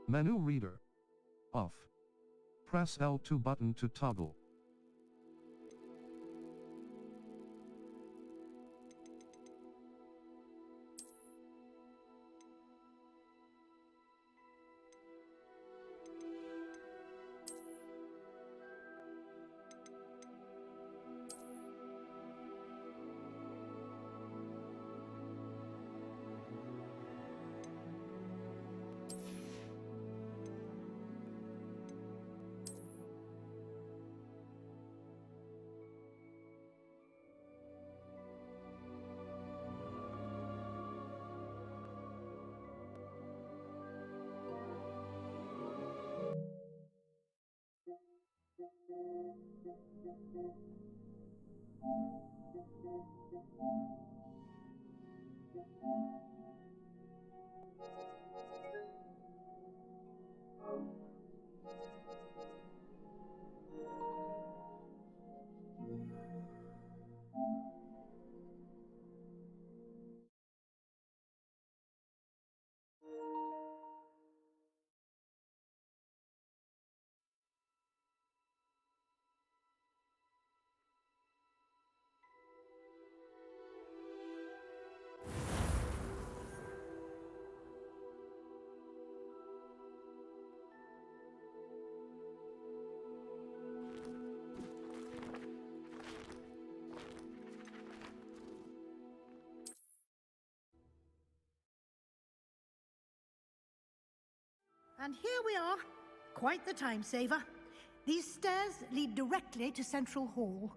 Menu reader. Off. Press L2 button to toggle. And here we are. Quite the time saver. These stairs lead directly to Central Hall.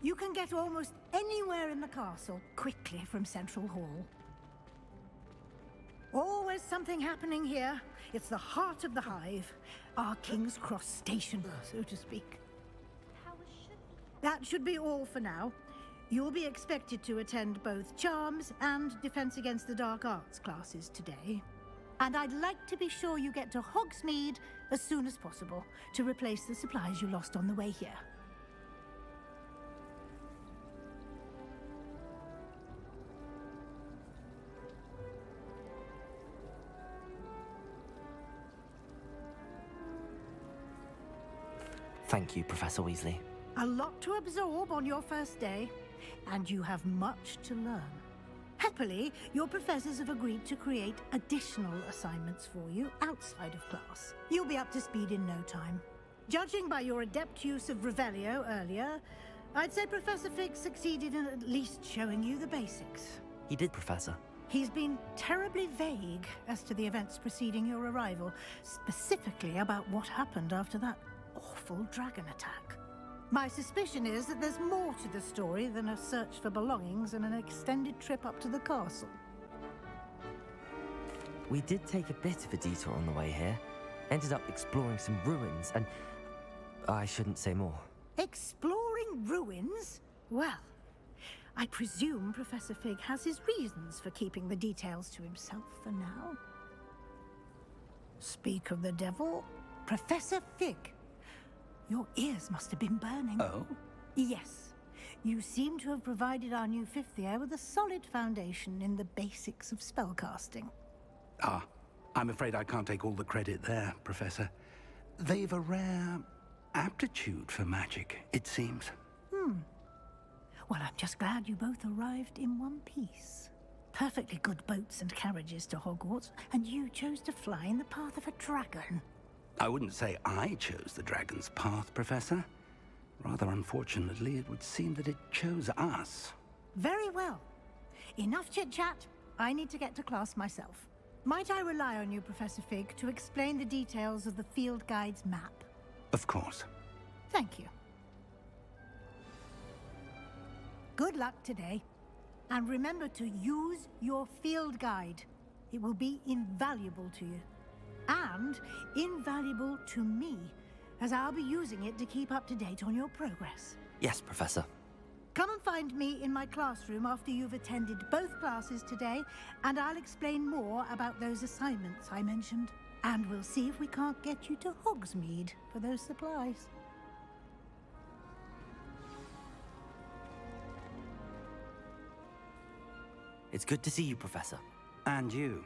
You can get almost anywhere in the castle quickly from Central Hall. Always something happening here. It's the heart of the Hive. Our King's Cross station, so to speak. That should be all for now. You'll be expected to attend both Charms and Defense Against the Dark Arts classes today. And I'd like to be sure you get to Hogsmeade as soon as possible to replace the supplies you lost on the way here. Thank you, Professor Weasley. A lot to absorb on your first day, and you have much to learn. Happily, your professors have agreed to create additional assignments for you outside of class. You'll be up to speed in no time. Judging by your adept use of Revelio earlier, I'd say Professor Fig succeeded in at least showing you the basics. He did, Professor. He's been terribly vague as to the events preceding your arrival, specifically about what happened after that awful dragon attack. My suspicion is that there's more to the story than a search for belongings and an extended trip up to the castle. We did take a bit of a detour on the way here. Ended up exploring some ruins and... I shouldn't say more. Exploring ruins? Well, I presume Professor Fig has his reasons for keeping the details to himself for now. Speak of the devil, Professor Fig. Your ears must have been burning. Oh? Yes. You seem to have provided our new fifth year with a solid foundation in the basics of spellcasting. Ah, I'm afraid I can't take all the credit there, Professor. They've a rare aptitude for magic, it seems. Well, I'm just glad you both arrived in one piece. Perfectly good boats and carriages to Hogwarts, and you chose to fly in the path of a dragon. I wouldn't say I chose the dragon's path, Professor. Rather unfortunately, it would seem that it chose us. Very well. Enough chit-chat. I need to get to class myself. Might I rely on you, Professor Fig, to explain the details of the field guide's map? Of course. Thank you. Good luck today. And remember to use your field guide. It will be invaluable to you. And invaluable to me, as I'll be using it to keep up to date on your progress. Yes, Professor. Come and find me in my classroom after you've attended both classes today, and I'll explain more about those assignments I mentioned. And we'll see if we can't get you to Hogsmeade for those supplies. It's good to see you, Professor. And you.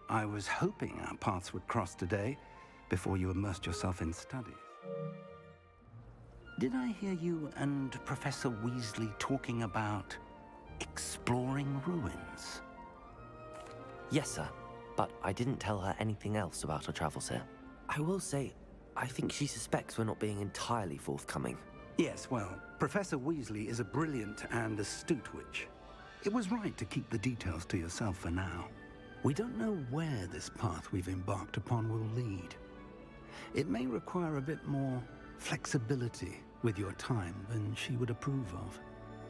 I was hoping our paths would cross today, before you immersed yourself in studies. Did I hear you and Professor Weasley talking about exploring ruins? Yes, sir. But I didn't tell her anything else about our travels here. I will say, I think she suspects we're not being entirely forthcoming. Yes, well, Professor Weasley is a brilliant and astute witch. It was right to keep the details to yourself for now. We don't know where this path we've embarked upon will lead. It may require a bit more flexibility with your time than she would approve of.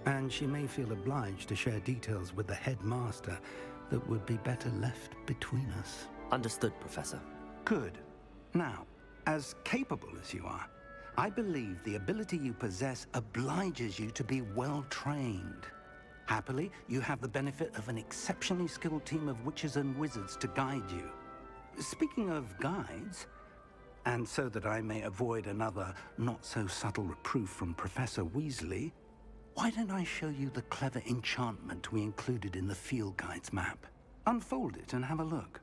And she may feel obliged to share details with the headmaster that would be better left between us. Understood, Professor. Good. Now, as capable as you are, I believe the ability you possess obliges you to be well-trained. Happily, you have the benefit of an exceptionally skilled team of witches and wizards to guide you. Speaking of guides, and so that I may avoid another not-so-subtle reproof from Professor Weasley, why don't I show you the clever enchantment we included in the field guide's map? Unfold it and have a look.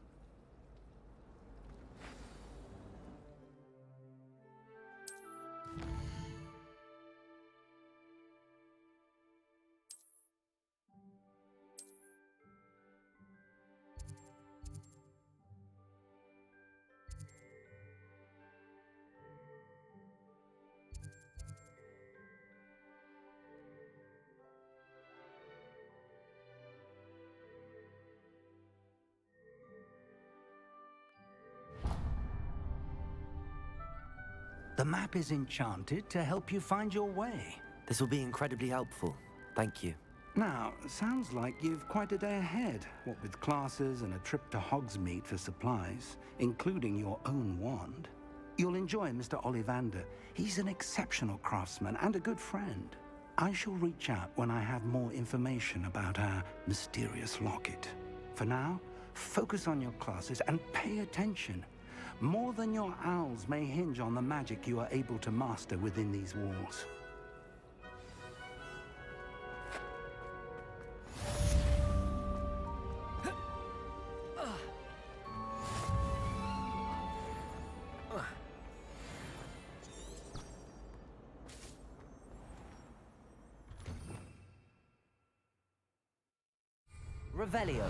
The map is enchanted to help you find your way. This will be incredibly helpful. Thank you. Now, sounds like you've quite a day ahead, what with classes and a trip to Hogsmeade for supplies, including your own wand. You'll enjoy Mr. Ollivander. He's an exceptional craftsman and a good friend. I shall reach out when I have more information about our mysterious locket. For now, focus on your classes and pay attention. More than your owls may hinge on the magic you are able to master within these walls. Revelio.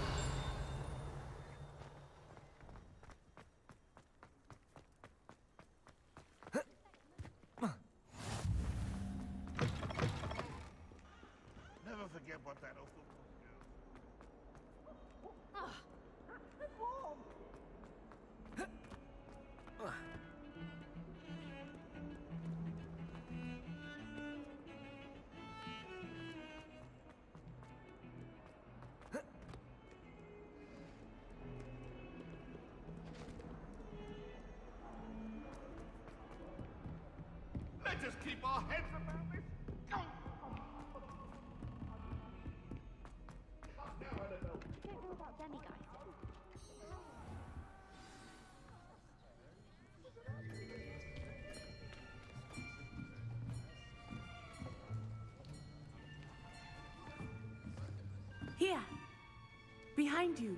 Never forget what that awful Let's just keep our heads about this. Go! Here, behind you.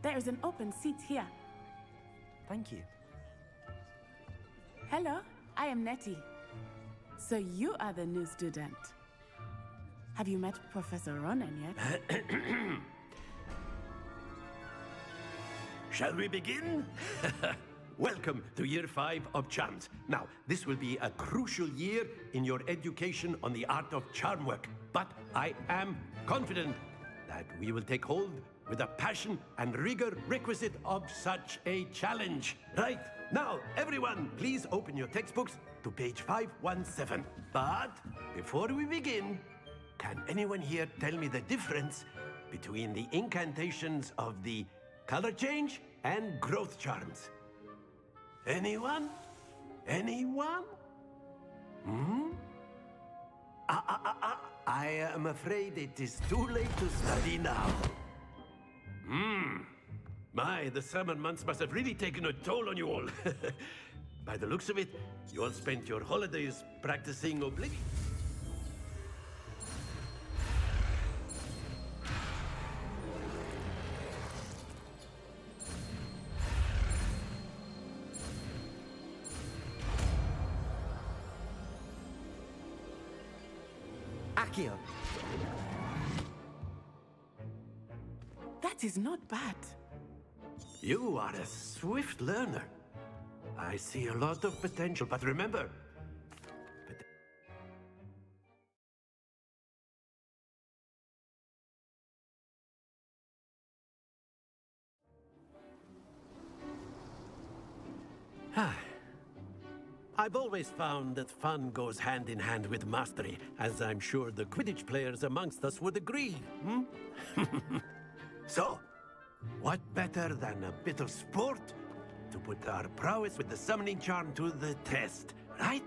There is an open seat here. Thank you. Hello, I am Nettie. So you are the new student. Have you met Professor Ronan yet? Shall we begin? Welcome to Year 5 of Charms. Now, this will be a crucial year in your education on the art of charm work. But I am confident that we will take hold with the passion and rigor requisite of such a challenge. Right, now, everyone, please open your textbooks to page 517. But before we begin, can anyone here tell me the difference between the incantations of the color change and growth charms? Anyone? Anyone? I am afraid it is too late to study now. My, the summer months must have really taken a toll on you all. By the looks of it, you all spent your holidays practicing oblivion. Accio. That is not bad. You are a swift learner. I see a lot of potential, but remember, I've always found that fun goes hand in hand with mastery, as I'm sure the Quidditch players amongst us would agree. So, what better than a bit of sport to put our prowess with the summoning charm to the test, right?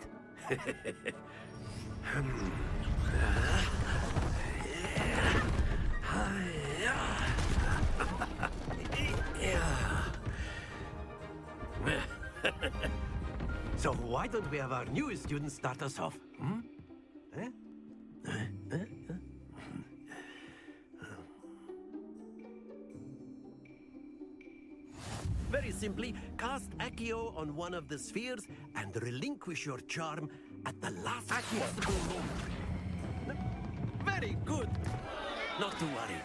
So why don't we have our newest student start us off? Eh? Very simply, cast Accio on one of the spheres and relinquish your charm at the last possible moment. Very good. Not to worry.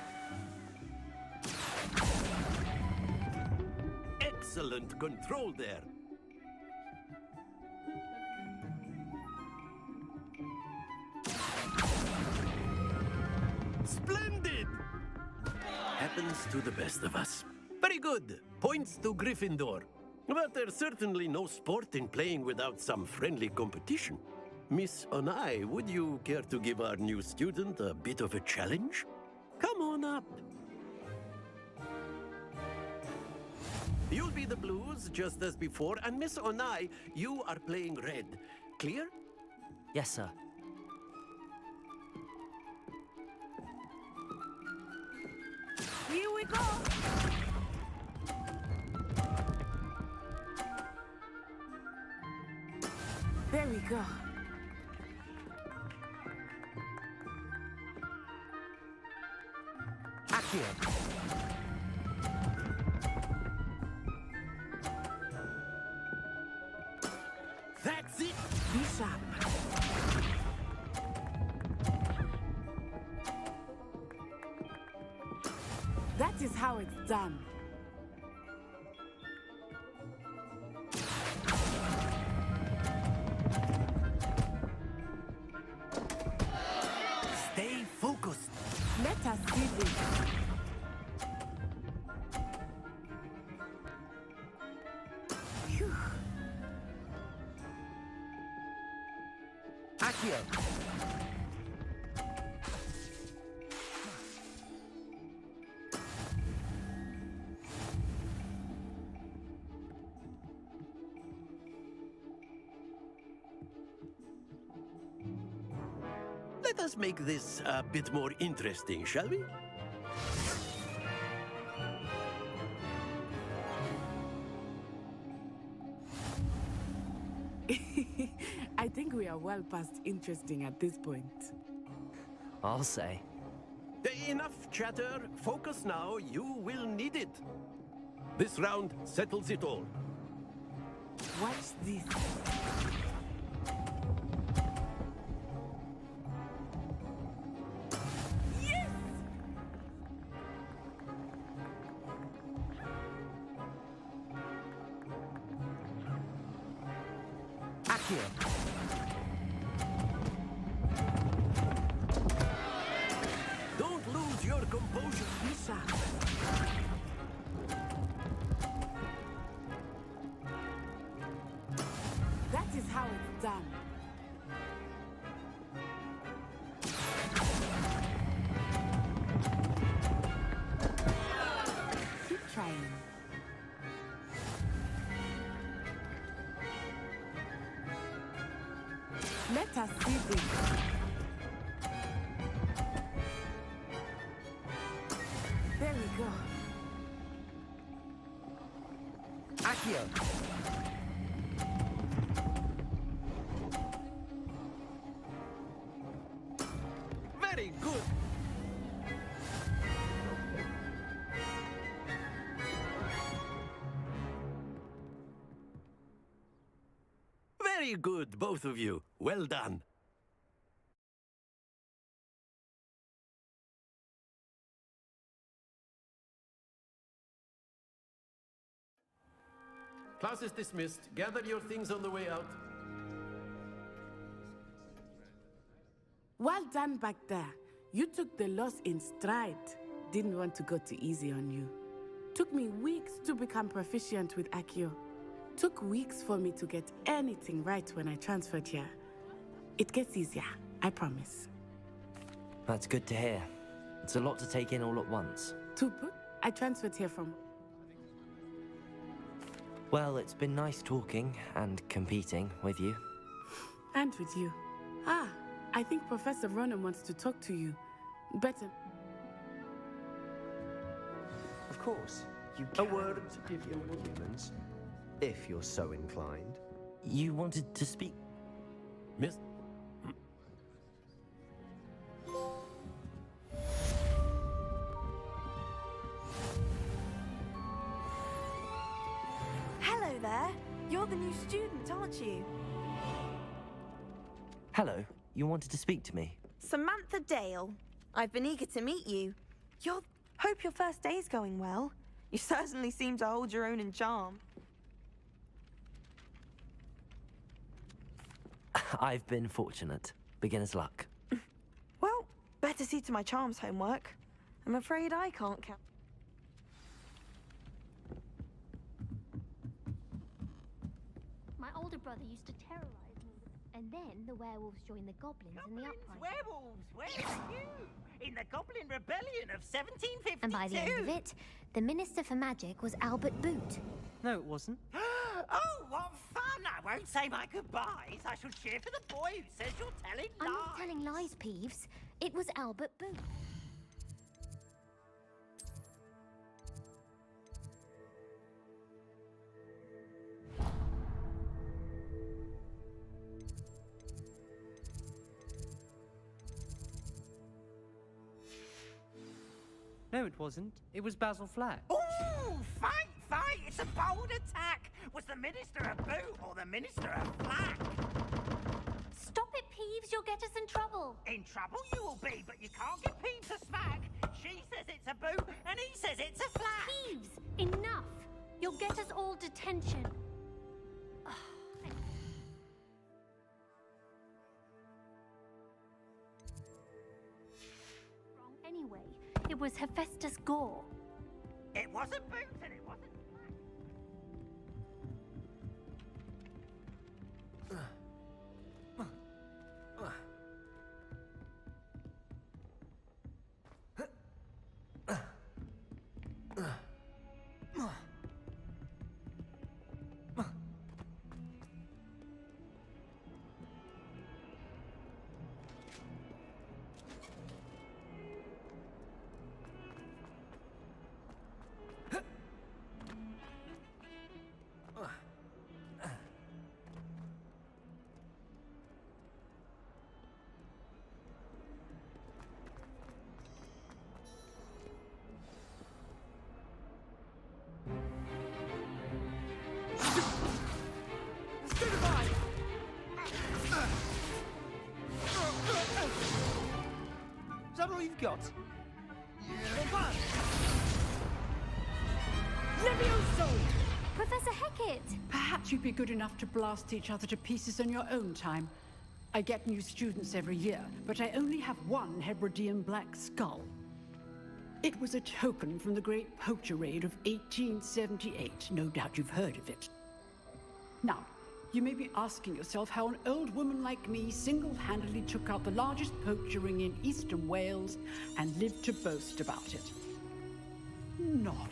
Excellent control there. Splendid! Happens to the best of us. Very good. Points to Gryffindor. But there's certainly no sport in playing without some friendly competition. Miss Onai, would you care to give our new student a bit of a challenge? Come on up. You'll be the blues, just as before, and Miss Onai, you are playing red. Clear? Yes, sir. Here we go! There we go. Accio. That's it! Be sharp. That is how it's done. Stay focused. Let us see this. Phew. Accio. Let us make this a bit more interesting, shall we? I think we are well past interesting at this point. I'll say. Enough chatter. Focus now. You will need it. This round settles it all. Watch this. Yes! Accio. Don't lose your composure. Be sharp. That is how it's done. Keep trying. Let us see this. There we go. Accio. Very good. Very good, both of you. Well done. Class is dismissed. Gather your things on the way out. Well done back there. You took the loss in stride. Didn't want to go too easy on you. Took me weeks to become proficient with Accio. Took weeks for me to get anything right when I transferred here. It gets easier, I promise. That's good to hear. It's a lot to take in all at once. Tupu, I transferred here from... Well, it's been nice talking and competing with you. And with you. I think Professor Ronan wants to talk to you. Better... Of course, you A can word. give your arguments, if you're so inclined. You wanted to speak... Miss... Hello there. You're the new student, aren't you? Hello, you wanted to speak to me? Samantha Dale. I've been eager to meet you. Hope your first day's going well. You certainly seem to hold your own in charm. I've been fortunate. Beginner's luck. Well, better see to my charms homework. I'm afraid I can't count. My older brother used to terrorize me. And then the werewolves joined the goblins in the uprising. Werewolves, where were you? In the Goblin Rebellion of 1752. And by the end of it, the Minister for Magic was Albert Boot. No, it wasn't. Oh, what fun! I won't say my goodbyes. I shall cheer for the boy who says you're telling lies. I'm not telling lies, Peeves. It was Albert Boot. No, it wasn't. It was Basil Flack. Oh, fight! It's a bold attack! Was the Minister a boot or the Minister a flack? Stop it, Peeves. You'll get us in trouble. In trouble you will be, but you can't get Peeves a smack. She says it's a boot, and he says it's a flack. Peeves, enough. You'll get us all detention. Wrong anyway. It was Hephaestus Gore. It wasn't boot, and it wasn't Is that all you've got? Levioso! Professor Hecat! Perhaps you'd be good enough to blast each other to pieces in your own time. I get new students every year, but I only have one Hebridean black skull. It was a token from the Great Poacher Raid of 1878. No doubt you've heard of it. Now, you may be asking yourself how an old woman like me single-handedly took out the largest poacher ring in eastern Wales and lived to boast about it. Knowledge.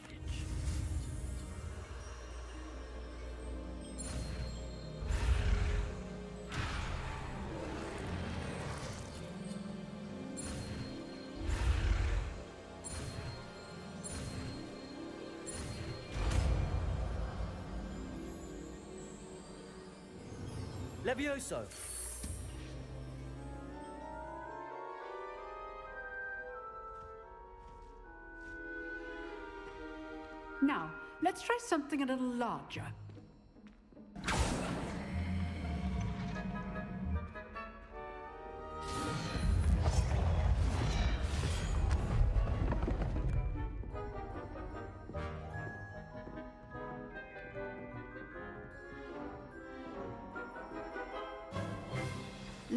Levioso. Now, let's try something a little larger.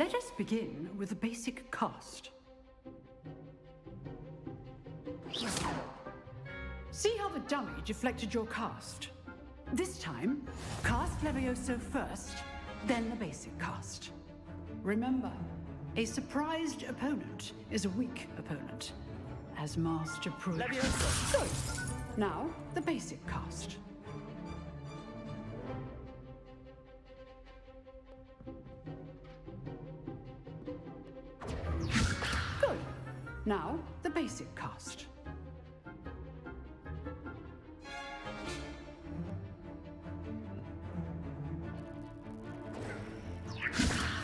Let us begin with the basic cast. See how the dummy deflected your cast? This time, cast Levioso first, then the basic cast. Remember, a surprised opponent is a weak opponent, as Master proved. Levioso! Good. Now, the basic cast. Good. Now, the basic cast.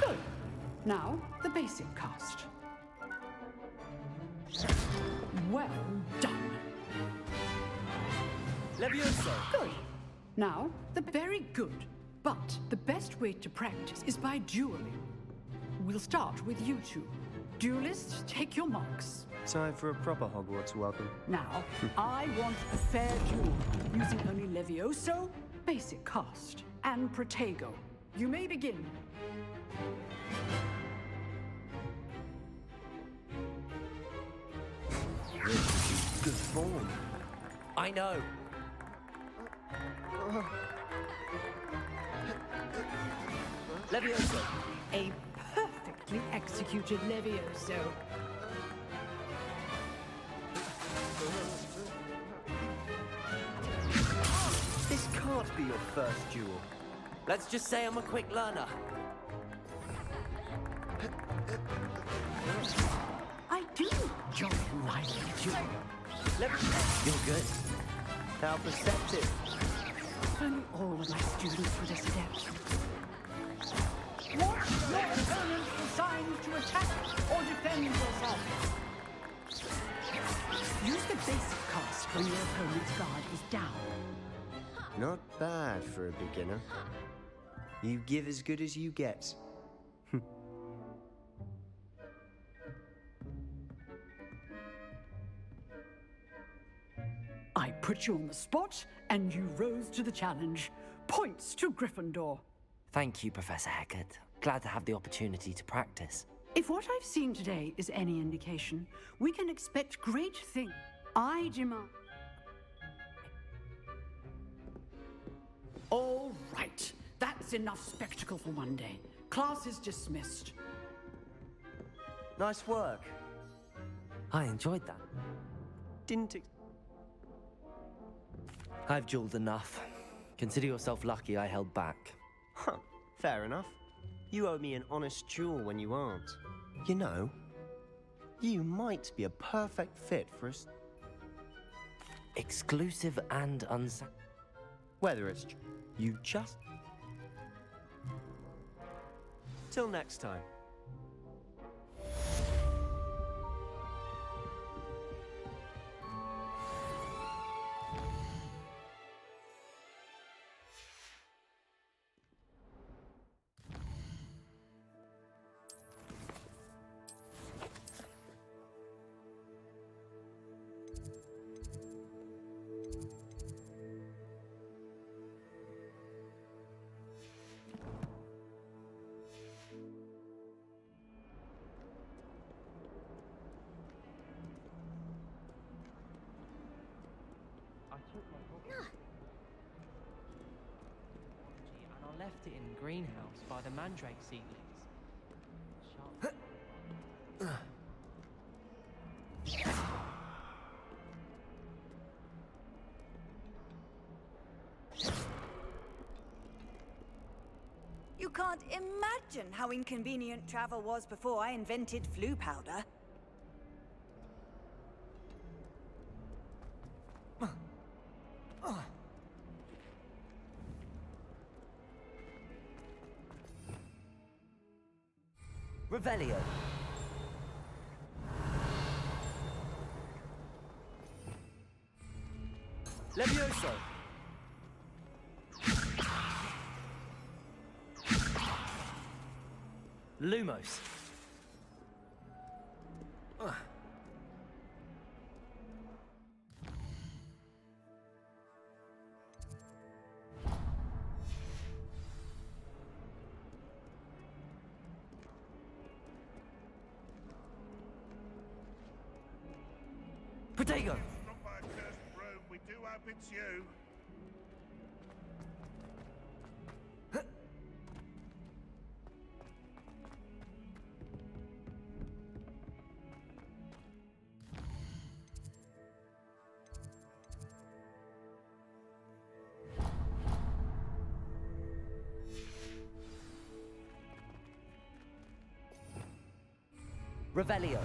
Good. Now, the basic cast. Well done. Levioso! Good. Now, the very good. But the best way to practice is by dueling. We'll start with you two. Duelists, take your marks. Time for a proper Hogwarts welcome. Now, I want a fair duel, using only Levioso, basic cast, and Protego. You may begin. Good form. I know. Levioso! A perfectly executed Levioso. This can't be your first duel. Let's just say I'm a quick learner. I do enjoy a lively duel. You're good. How perceptive. If only all of my students were this adept. Watch your opponent's designs to attack or defend yourself. Use the basic cast when your opponent's guard is down. Not bad for a beginner. You give as good as you get. I put you on the spot, and you rose to the challenge. Points to Gryffindor. Thank you, Professor Hecat. Glad to have the opportunity to practice. If what I've seen today is any indication, we can expect great things. I demand... All right. That's enough spectacle for one day. Class is dismissed. Nice work. I enjoyed that. Didn't I've dueled enough. Consider yourself lucky I held back. Huh, fair enough. You owe me an honest duel when you aren't. You know, you might be a perfect fit for us. Exclusive and Whether it's you just... Till next time. And I left it in the greenhouse by the mandrake seedlings. You can't imagine how inconvenient travel was before I invented flu powder. Revelio. Levioso! Lumos. Protego! Struck by a cursed broom. We do hope it's you. Revelio.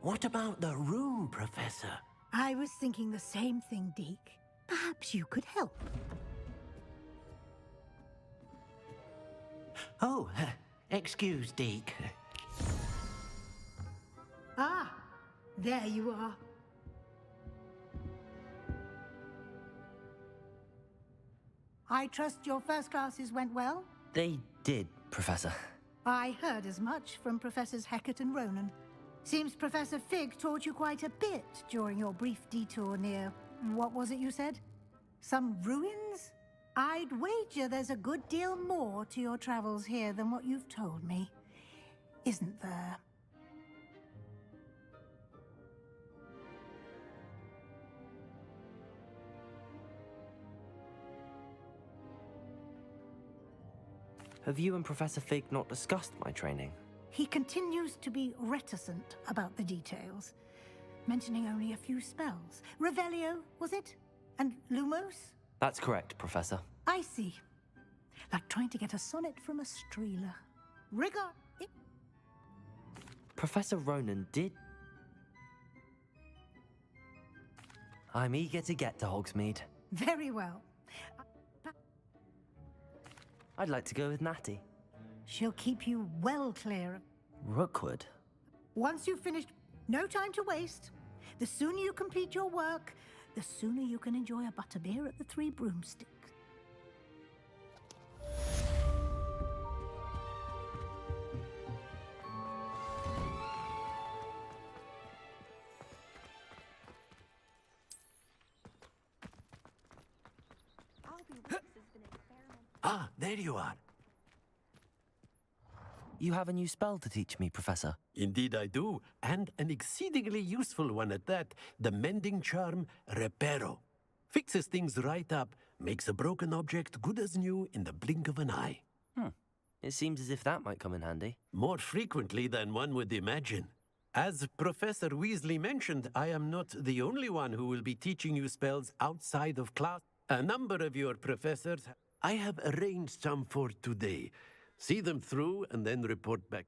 What about the room, Professor? I was thinking the same thing, Deke. Perhaps you could help. Oh, excuse, Deke. Ah, there you are. I trust your first classes went well? They did, Professor. I heard as much from Professors Hecat and Ronan. Seems Professor Fig taught you quite a bit during your brief detour near... what was it you said? Some ruins? I'd wager there's a good deal more to your travels here than what you've told me. Isn't there? Have you and Professor Fig not discussed my training? He continues to be reticent about the details, mentioning only a few spells. Revelio, was it? And Lumos? That's correct, Professor. I see. Like trying to get a sonnet from a streeler. Rigor... Professor Ronan did... I'm eager to get to Hogsmeade. Very well. I'd like to go with Natty. She'll keep you well clear of... Rookwood? Once you've finished, no time to waste. The sooner you complete your work, the sooner you can enjoy a butterbeer at the Three Broomsticks. Ah, there you are. You have a new spell to teach me, Professor. Indeed I do, and an exceedingly useful one at that. The mending charm, Reparo. Fixes things right up, makes a broken object good as new in the blink of an eye. It seems as if that might come in handy. More frequently than one would imagine. As Professor Weasley mentioned, I am not the only one who will be teaching you spells outside of class. A number of your professors... I have arranged some for today. See them through and then report back.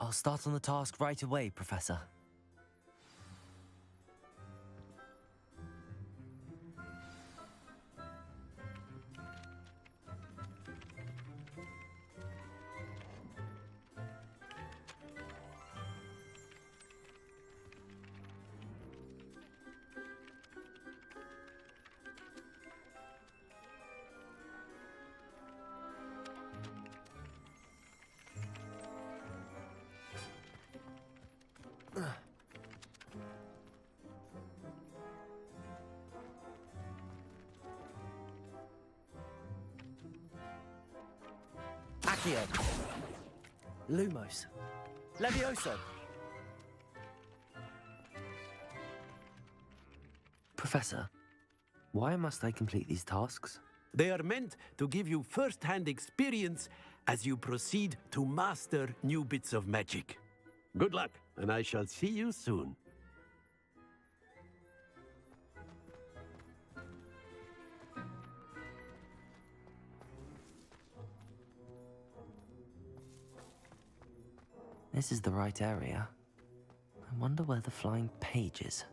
I'll start on the task right away, Professor. Accio. Lumos. Levioso. Professor, why must I complete these tasks? They are meant to give you first-hand experience as you proceed to master new bits of magic. Good luck, and I shall see you soon. This is the right area. I wonder where the flying page is.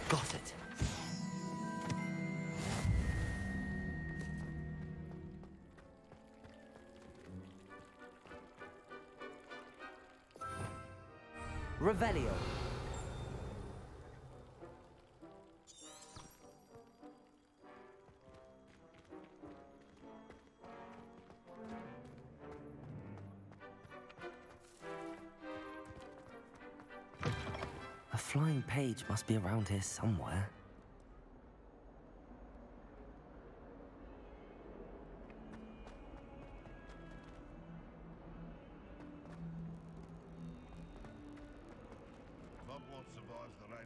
Got it. Revelio. A flying page must be around here somewhere.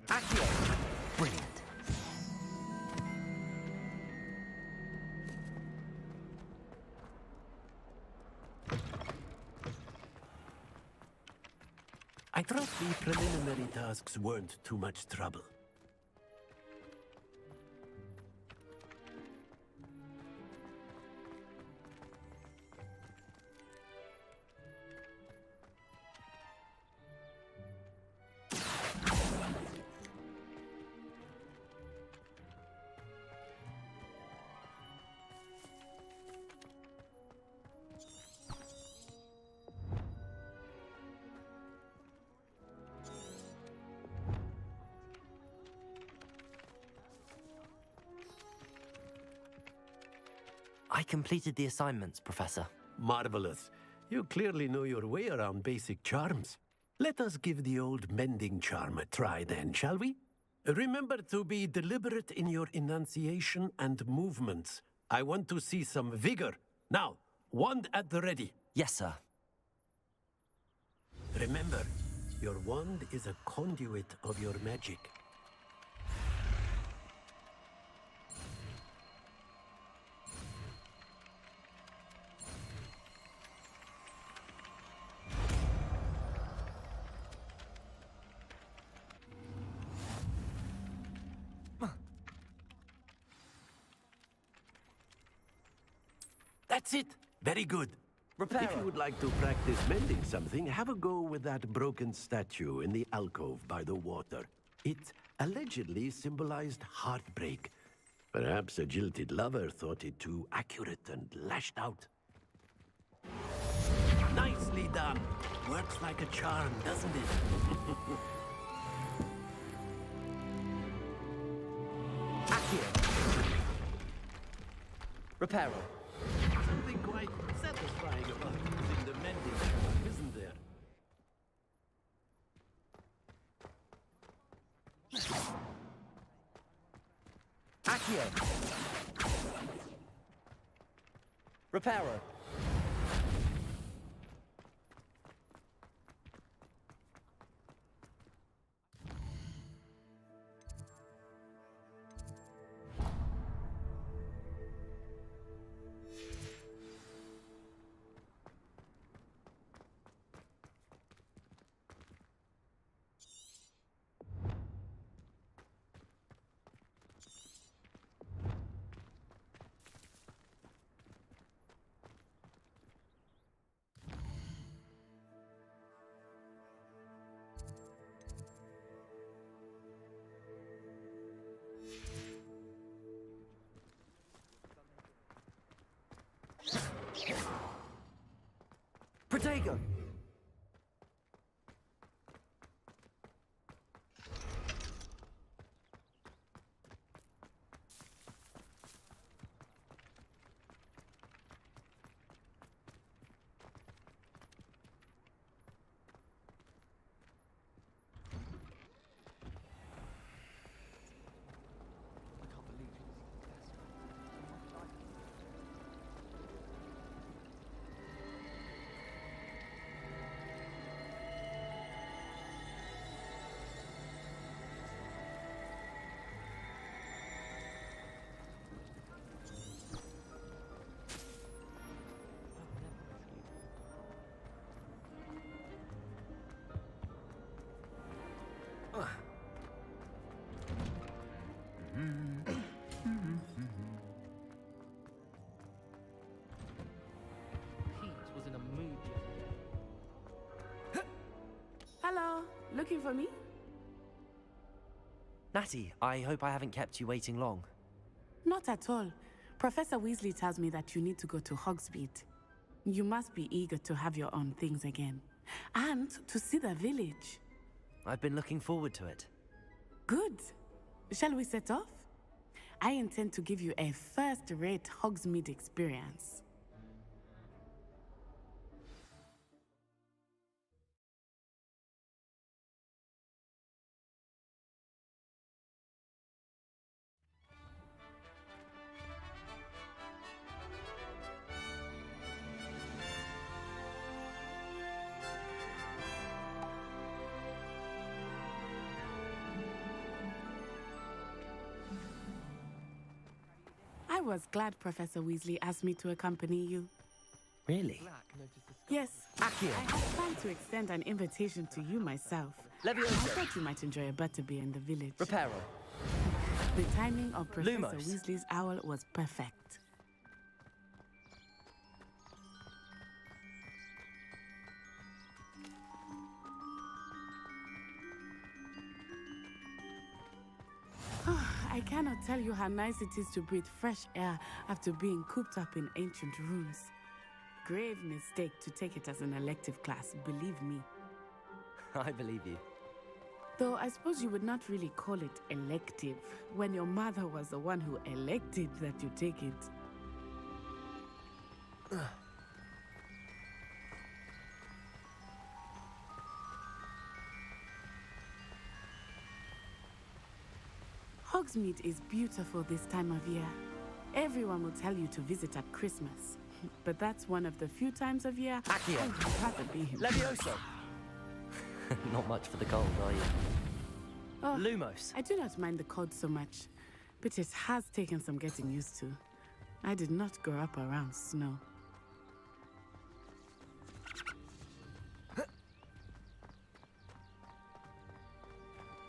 Accio! Brilliant. I trust the preliminary tasks weren't too much trouble. I completed the assignments, Professor. Marvelous. You clearly know your way around basic charms. Let us give the old mending charm a try then, shall we? Remember to be deliberate in your enunciation and movements. I want to see some vigor. Now, wand at the ready. Yes, sir. Remember, your wand is a conduit of your magic. That's it. Very good. Reparo. If you would like to practice mending something, have a go with that broken statue in the alcove by the water. It allegedly symbolized heartbreak. Perhaps a jilted lover thought it too accurate and lashed out. Nicely done. Works like a charm, doesn't it? Accio. Reparo. Something quite satisfying about using the mending charm, isn't there? Accio. Reparo. Protego! looking for me? Natty, I hope I haven't kept you waiting long. Not at all. Professor Weasley tells me that you need to go to Hogsmeade. You must be eager to have your own things again. And to see the village. I've been looking forward to it. Good. Shall we set off? I intend to give you a first-rate Hogsmeade experience. I was glad Professor Weasley asked me to accompany you. Really? Yes, Accio. I had planned to extend an invitation to you myself. Levioso. I thought you might enjoy a butterbeer in the village. Reparo. The timing of Professor Lumos. Weasley's owl was perfect. I cannot tell you how nice it is to breathe fresh air after being cooped up in ancient rooms. Grave mistake to take it as an elective class, believe me. I believe you. Though I suppose you would not really call it elective when your mother was the one who elected that you take it. Hogsmeade is beautiful this time of year. Everyone will tell you to visit at Christmas. But that's one of the few times of year Accio. I would rather be here. Levioso. Not much for the cold, are you? Oh, Lumos. I do not mind the cold so much, but it has taken some getting used to. I did not grow up around snow.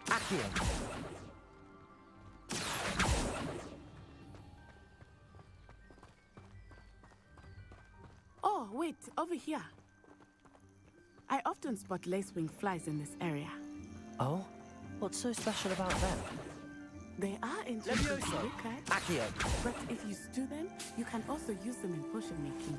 Accio. Oh, wait, over here. I often spot lacewing flies in this area. Oh? What's so special about them? They are interesting to Levioso. look at, Accio. but if you stew them, you can also use them in potion making.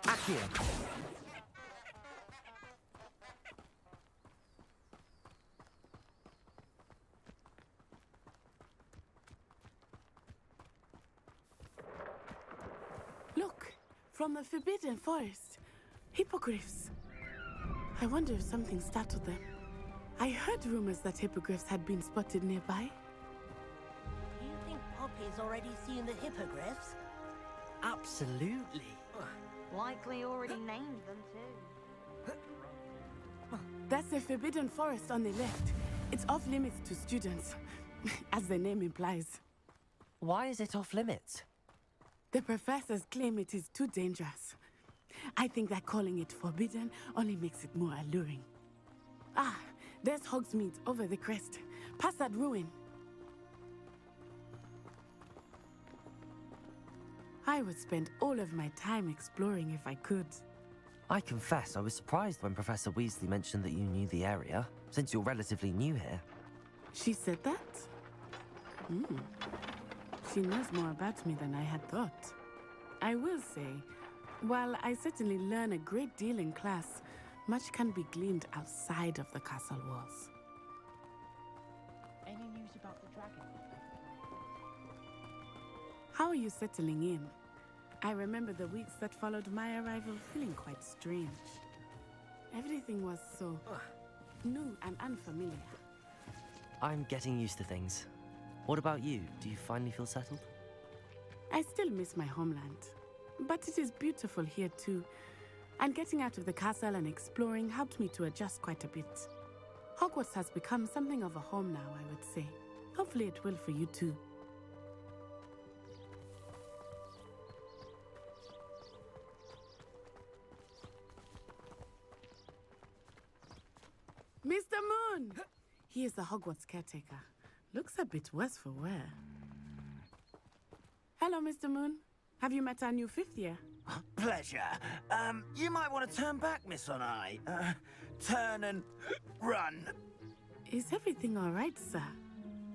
Accio. Look, from the Forbidden Forest. Hippogriffs. I wonder if something startled them. I heard rumors that hippogriffs had been spotted nearby. Do you think Poppy's already seen the hippogriffs? Absolutely. Likely already named them too. That's the Forbidden Forest on the left. It's off limits to students, as the name implies. Why is it off limits? The professors claim it is too dangerous. I think that calling it forbidden only makes it more alluring. Ah, there's Hogsmeade over the crest. Past that ruin. I would spend all of my time exploring if I could. I confess I was surprised when Professor Weasley mentioned that you knew the area, since you're relatively new here. She said that? She knows more about me than I had thought. I will say, while I certainly learn a great deal in class, much can be gleaned outside of the castle walls. Any news about the dragon? How are you settling in? I remember the weeks that followed my arrival feeling quite strange. Everything was so new and unfamiliar. I'm getting used to things. What about you? Do you finally feel settled? I still miss my homeland, but it is beautiful here too. And getting out of the castle and exploring helped me to adjust quite a bit. Hogwarts has become something of a home now, I would say. Hopefully it will for you too. Mr. Moon! He is the Hogwarts caretaker. Looks a bit worse for wear. Hello, Mr. Moon. Have you met our new 5th year? Pleasure. You might want to turn back, Miss Onai. Turn and run. Is everything all right, sir?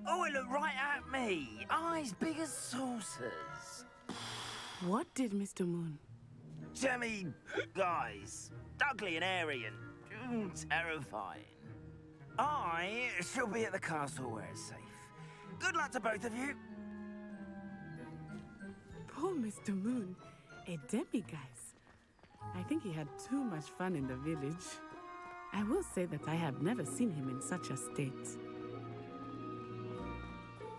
Oh, it looked right at me. Eyes big as saucers. What did Mr. Moon? Jemmy guys. Ugly and airy and terrifying. I shall be at the castle where it's safe. Good luck to both of you. Poor Mr. Moon. A demiguise. I think he had too much fun in the village. I will say that I have never seen him in such a state.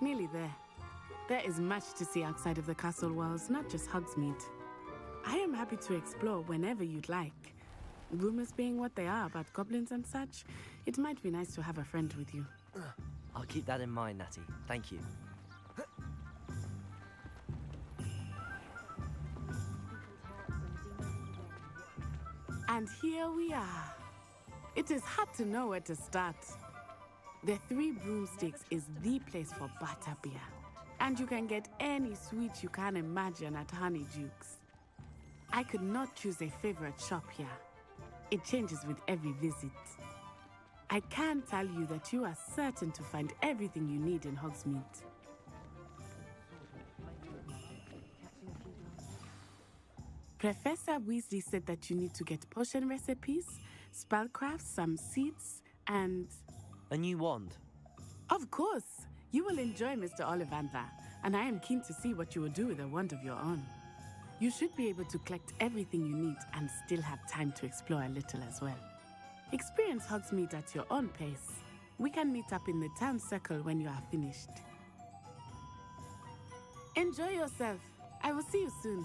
Nearly there. There is much to see outside of the castle walls, not just Hogsmeade. I am happy to explore whenever you'd like. Rumors being what they are about goblins and such, it might be nice to have a friend with you. I'll keep that in mind, Natty. Thank you. And here we are. It is hard to know where to start. The Three Broomsticks is the place for butterbeer. And you can get any sweet you can imagine at Honeydukes. I could not choose a favorite shop here. It changes with every visit. I can tell you that you are certain to find everything you need in Hogsmeade. Professor Weasley said that you need to get potion recipes, spellcrafts, some seeds, and... A new wand. Of course! You will enjoy Mr. Ollivander, and I am keen to see what you will do with a wand of your own. You should be able to collect everything you need and still have time to explore a little as well. Experience Hogsmeade at your own pace. We can meet up in the town circle when you are finished. Enjoy yourself. I will see you soon.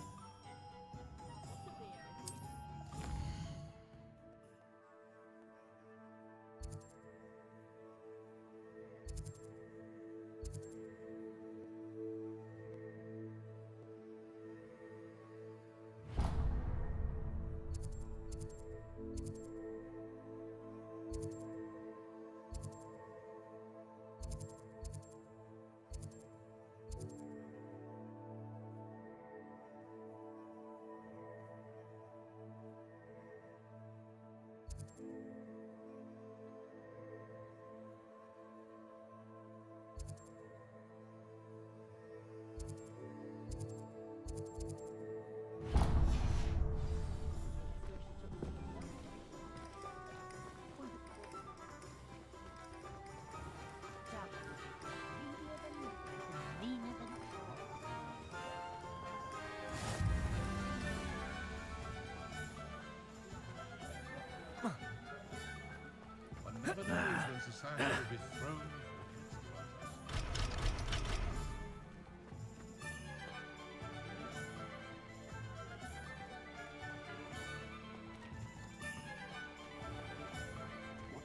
One never knows when society will be thrown.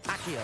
Accio!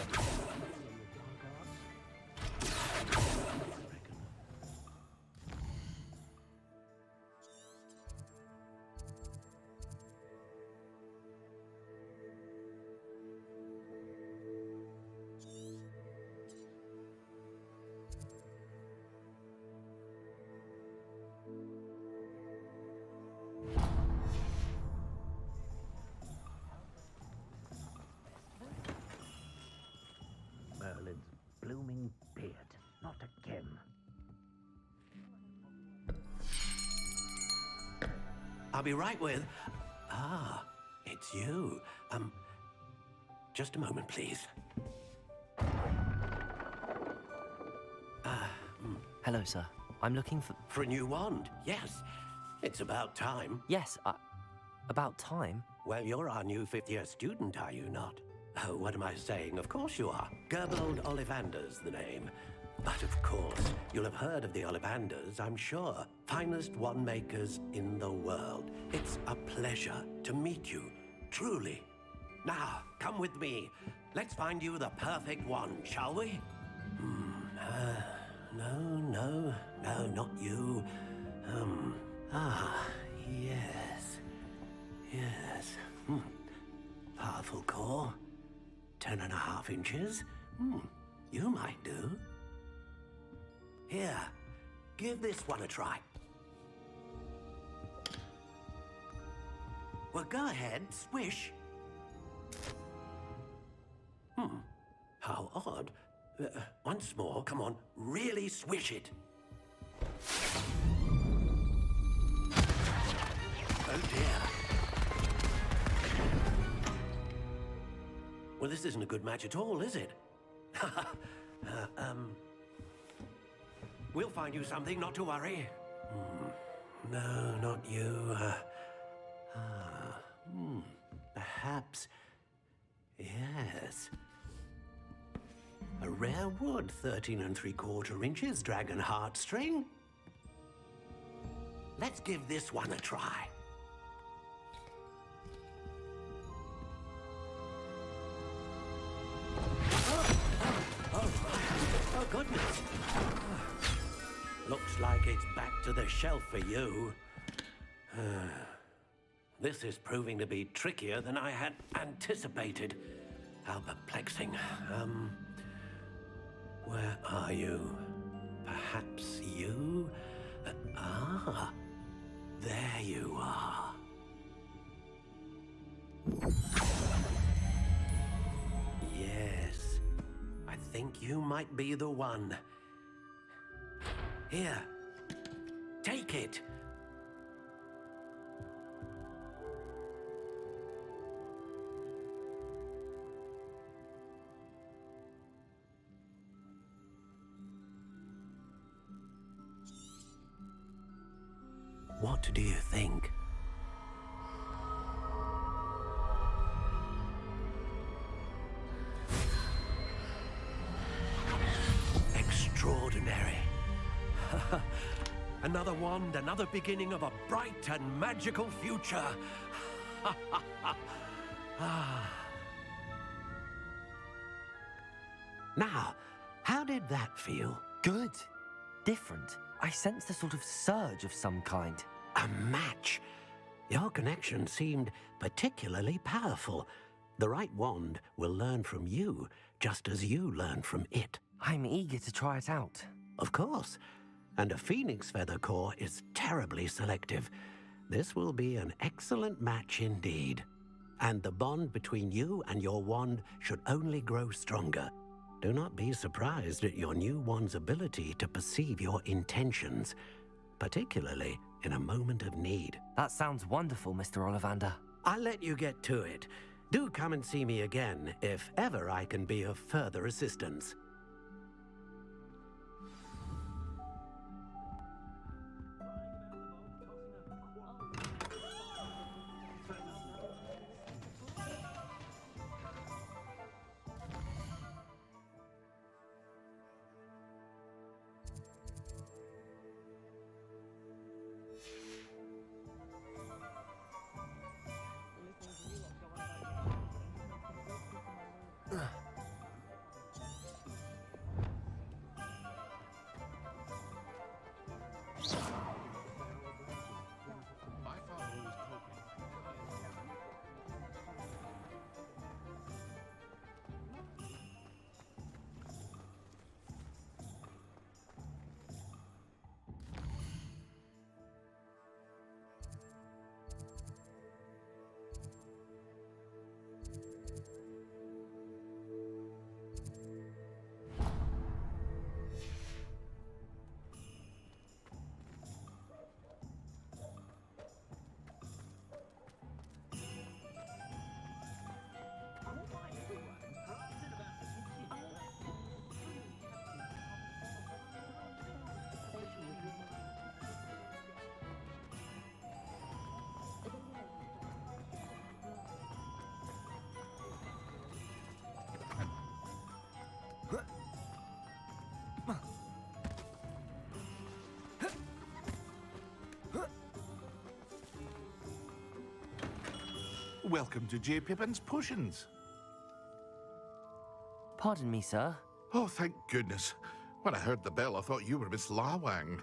Merlin's blooming beard. Not again. I'll be right with... Ah, it's you. Just a moment, please. Hello, sir. I'm looking for... For a new wand, yes. It's about time. Yes, about time? Well, you're our new 5th-year student, are you not? Oh, what am I saying? Of course you are. Gerbold Ollivander's the name. But of course, you'll have heard of the Ollivanders, I'm sure. Finest wand makers in the world. It's a pleasure to meet you, truly. Now, come with me. Let's find you the perfect wand, shall we? No, not you. Yes. Yes. Powerful core. 10.5 inches. You might do. Here, give this one a try. Well, go ahead, swish. How odd. Once more, come on, really swish it. Oh dear. Well, this isn't a good match at all, is it? We'll find you something, not to worry. No, not you. Perhaps. Yes. A rare wood, 13 3/4 inches, dragon heartstring. Let's give this one a try. Oh, goodness. Looks like it's back to the shelf for you. This is proving to be trickier than I had anticipated. How perplexing. Where are you? Perhaps you? There you are. Yes, I think you might be the one. Here, take it. What do you think? Extraordinary. Another wand, another beginning of a bright and magical future. Now, how did that feel? Good. Different. I sensed a sort of surge of some kind. A match? Your connection seemed particularly powerful. The right wand will learn from you, just as you learn from it. I'm eager to try it out. Of course. And a phoenix feather core is terribly selective. This will be an excellent match indeed. And the bond between you and your wand should only grow stronger. Do not be surprised at your new wand's ability to perceive your intentions, particularly in a moment of need. That sounds wonderful, Mr. Ollivander. I'll let you get to it. Do come and see me again if ever I can be of further assistance. Welcome to J. Pippin's Potions. Pardon me, sir. Oh, thank goodness. When I heard the bell, I thought you were Miss Lawang.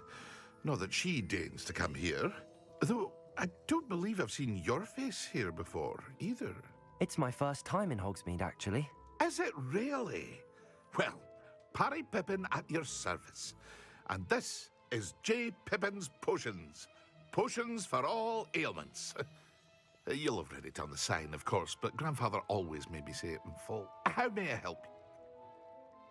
Not that she deigns to come here. Though I don't believe I've seen your face here before, either. It's my first time in Hogsmeade, actually. Is it really? Well, Parry Pippin at your service. And this is J. Pippin's Potions. Potions for all ailments. You'll have read it on the sign, of course, but Grandfather always made me say it in full. How may I help you?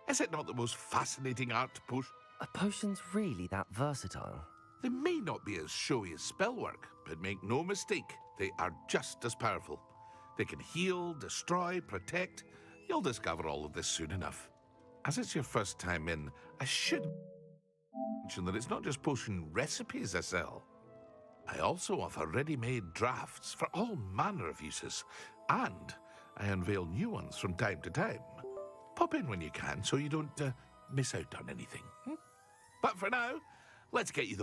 Is it not the most fascinating art potion? Are potions really that versatile? They may not be as showy as spellwork, but make no mistake, they are just as powerful. They can heal, destroy, protect. You'll discover all of this soon enough. As it's your first time in, I should mention that it's not just potion recipes I sell. I also offer ready-made drafts for all manner of uses, and I unveil new ones from time to time. Pop in when you can so you don't miss out on anything. But for now, let's get you those